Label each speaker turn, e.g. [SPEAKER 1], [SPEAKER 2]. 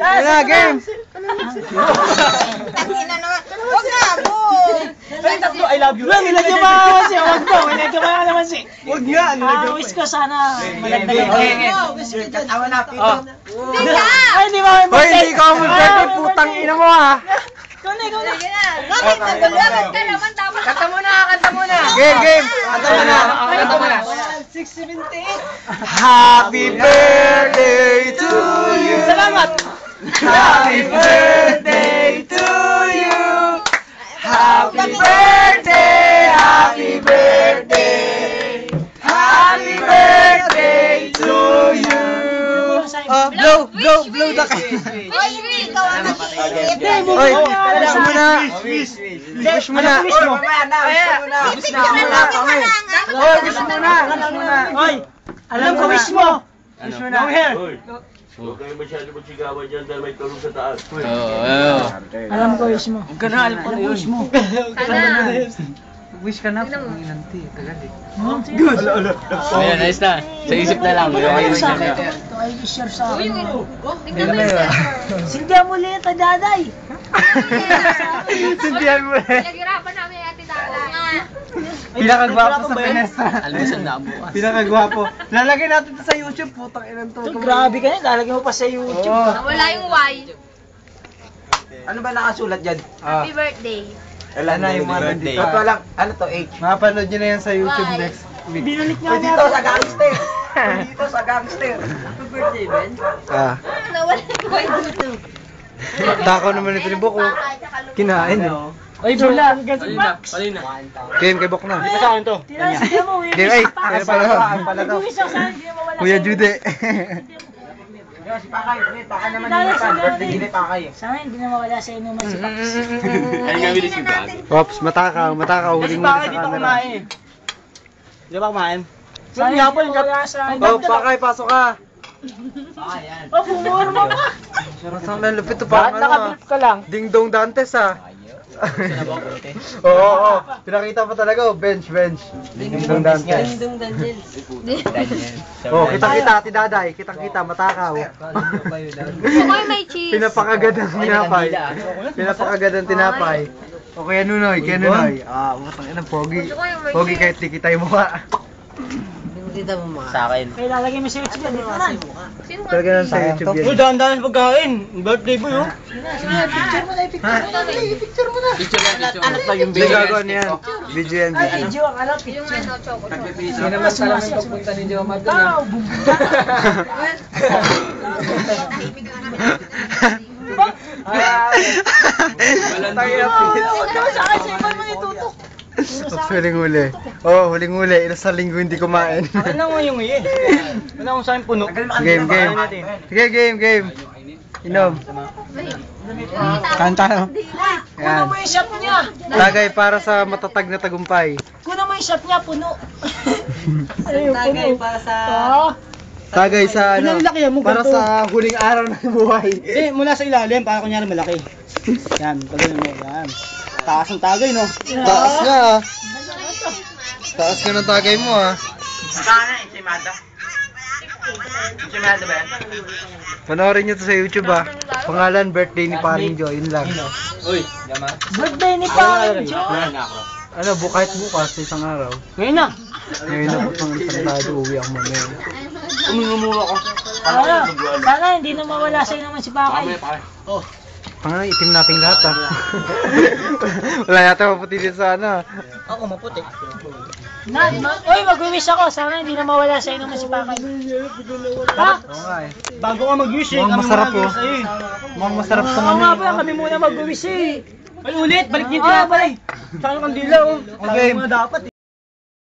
[SPEAKER 1] Tara, game!
[SPEAKER 2] Tangina naman. Huwag na, boy.
[SPEAKER 3] Tatlo, I love you. Nilagyan mo naman siya. Huwag daw. Nilagyan mo naman siya.
[SPEAKER 1] Huwag nga, nilagyan
[SPEAKER 3] Wish ko sana malagdagan.
[SPEAKER 2] Awa na,
[SPEAKER 3] Ay, hindi mo.
[SPEAKER 1] Hoy, hindi ka mo birthday, putang ina mo ha!
[SPEAKER 3] Ikaw na.
[SPEAKER 2] Bakit naguluhan ka naman dapat?
[SPEAKER 3] Kanta muna.
[SPEAKER 1] Game! Kanta mo na!
[SPEAKER 3] Kanta mo na.
[SPEAKER 2] 678.
[SPEAKER 1] Happy birthday to you!
[SPEAKER 3] Salamat.
[SPEAKER 1] Happy birthday to you! Happy birthday! Happy birthday! Happy birthday to you! Blow the candle!
[SPEAKER 2] Hoy, ikaw ang nag-iisip.
[SPEAKER 1] Hoy, wish mo na! Wish mo na!
[SPEAKER 2] Picture na namin ka na nga.
[SPEAKER 1] Hoy, wish mo na!
[SPEAKER 3] Hoy, alam ko wish mo.
[SPEAKER 1] Wish mo na!
[SPEAKER 4] Huwag kayo masyado magsigawan dyan dahil may tulong sa taas.
[SPEAKER 3] Alam ko wish mo. Huwag ka na, alam ko wish mo.
[SPEAKER 1] Wish ka na. Nanti, tagal eh.
[SPEAKER 3] Good.
[SPEAKER 5] Ayan, ayos na. Sa isip na lang.
[SPEAKER 3] Ito ay share sa akin. Sindihan mo ulit, daday.
[SPEAKER 1] Sindihan mo eh.
[SPEAKER 2] Naghirapan namin yung ati Dada.
[SPEAKER 1] Pinakagwapo sa Pinestra.
[SPEAKER 5] Almusal na bukas.
[SPEAKER 1] Pinakagwapo. Lalagay natin ito sa YouTube. Putang inang to.
[SPEAKER 3] Grabe ka na, lalagyan mo pa sa YouTube.
[SPEAKER 2] Wala yung Y.
[SPEAKER 6] Ano ba nakasulat dyan?
[SPEAKER 2] Happy birthday.
[SPEAKER 1] Wala na yung mga nandito.
[SPEAKER 6] Ito lang, ano to, H?
[SPEAKER 1] Mapanood nyo na yan sa YouTube
[SPEAKER 2] Why?
[SPEAKER 1] next week.
[SPEAKER 3] Binalik nga
[SPEAKER 6] Dito sa gangster! Dito sa gangster! Happy birthday, Ben!
[SPEAKER 2] Nawala yung Y dito.
[SPEAKER 1] Takaw naman ito ni Boko. Kinain eh.
[SPEAKER 3] Ay, bula. Ganun Max.
[SPEAKER 5] Palina.
[SPEAKER 1] Game kay Bok na.
[SPEAKER 3] Di ba sa akin to? Tinasya mo, wish
[SPEAKER 1] Game ay.
[SPEAKER 3] ka pa.
[SPEAKER 1] Kaya pala.
[SPEAKER 3] Nag-wish ako sana, hindi mo mawala
[SPEAKER 1] Kuya
[SPEAKER 3] sa'yo.
[SPEAKER 1] Jude.
[SPEAKER 6] Si Pakay, Pakay naman
[SPEAKER 3] Dahil
[SPEAKER 6] yung
[SPEAKER 3] sa
[SPEAKER 6] fan.
[SPEAKER 3] natin.
[SPEAKER 6] Birthday ni Pakay.
[SPEAKER 3] Sana hindi na mawala sa inyo si Pax.
[SPEAKER 5] Ayun nga bilis yung bag.
[SPEAKER 1] Ops, matakaw. Huling muli sa camera.
[SPEAKER 3] Di ba kumain? Sana hindi na mawala sa inyo.
[SPEAKER 1] Oh, Pakay, pasok ka.
[SPEAKER 3] Oh, pumurma ka.
[SPEAKER 1] Ang lalupit to parang ano
[SPEAKER 3] Nakabip ka lang.
[SPEAKER 1] Ding Dong Dantes ah. Oo. Pinakita pa talaga oh, bench. Ding Dong Dantes. Oh, kita Ati Daday, kitang-kita matakaw.
[SPEAKER 2] Hoy, may cheese.
[SPEAKER 1] Pinapakagad ng tinapay. Tinapay. O kaya Nunoy. Ah, matang ina pogi. Pogi kahit di kita yung mukha.
[SPEAKER 5] Sa akin.
[SPEAKER 3] Kaya lalagay mo si Rich dyan. Dito na.
[SPEAKER 1] Talaga lang sa YouTube yan.
[SPEAKER 3] dahan-dahan pagkain. Birthday mo yun. Picture mo na.
[SPEAKER 5] Ano pa yung
[SPEAKER 1] Hindi gagawa niyan. Video yan.
[SPEAKER 3] Ay, video ang alam.
[SPEAKER 2] Yung
[SPEAKER 3] Picture.
[SPEAKER 2] ano, choco.
[SPEAKER 6] Hindi naman sa namin pagpunta ni Joma doon
[SPEAKER 3] Tao, bumbuka. Huwag naman sa akin, sa iba mo itutok.
[SPEAKER 1] Huling-huli. Oh, huling-huli. Ilang sa linggo hindi kumain.
[SPEAKER 3] Ano mo yung iye? Ano mo sa akin puno?
[SPEAKER 1] Game. Sige, game. Inom. Kanta no?
[SPEAKER 3] Kuno
[SPEAKER 1] Yan.
[SPEAKER 3] mo yung shot niya.
[SPEAKER 1] Tagay para sa matatag na tagumpay.
[SPEAKER 3] Kuno mo yung shot niya, puno. Ayun, puno.
[SPEAKER 6] para sa...
[SPEAKER 3] Oo.
[SPEAKER 1] Tagay sa ano,
[SPEAKER 3] Ilang laki yan mo,
[SPEAKER 1] para
[SPEAKER 3] ganito.
[SPEAKER 1] sa huling araw ng buhay.
[SPEAKER 3] Eh, mula sa ilalim, para kunyari malaki. Yan, pagano mo, yan. Taas ng tagay, no?
[SPEAKER 1] Taas nga ah. Taas ka ng tagay mo ah.
[SPEAKER 6] Sana, Enchimada. Enchimada ba yan?
[SPEAKER 1] Panoorin nyo to sa YouTube ah. Pangalan, birthday ni Paring Joe, yun lang.
[SPEAKER 5] Uy, yaman.
[SPEAKER 3] Birthday ni Paring Joe.
[SPEAKER 1] Ano, kahit bukas sa isang araw.
[SPEAKER 3] Ngayon na.
[SPEAKER 1] Ngayon na, putang sandado, uwi ako mamaya.
[SPEAKER 5] Umingumura ko.
[SPEAKER 3] Sana hindi na mawala sa'yo naman si Pakay.
[SPEAKER 1] Pangalan, itim nating lahat ah. Wala yata maputi dito sa ano.
[SPEAKER 3] Ako maputi. Oy, mag-wish ako. Sana hindi na mawala sa'yo naman si Pakay. Ha?
[SPEAKER 1] Oo nga eh.
[SPEAKER 3] Bago ka mag-wish eh.
[SPEAKER 1] Mukhang masarap oh. Mukhang masarap tong
[SPEAKER 3] Oo
[SPEAKER 1] ano.
[SPEAKER 3] nga pala, kami muna mag-wish eh. Ay, ulit, balik niyo yung tinapay. Tsaka yung kandila oh.
[SPEAKER 1] Okay.
[SPEAKER 3] Tayo mga dapat eh.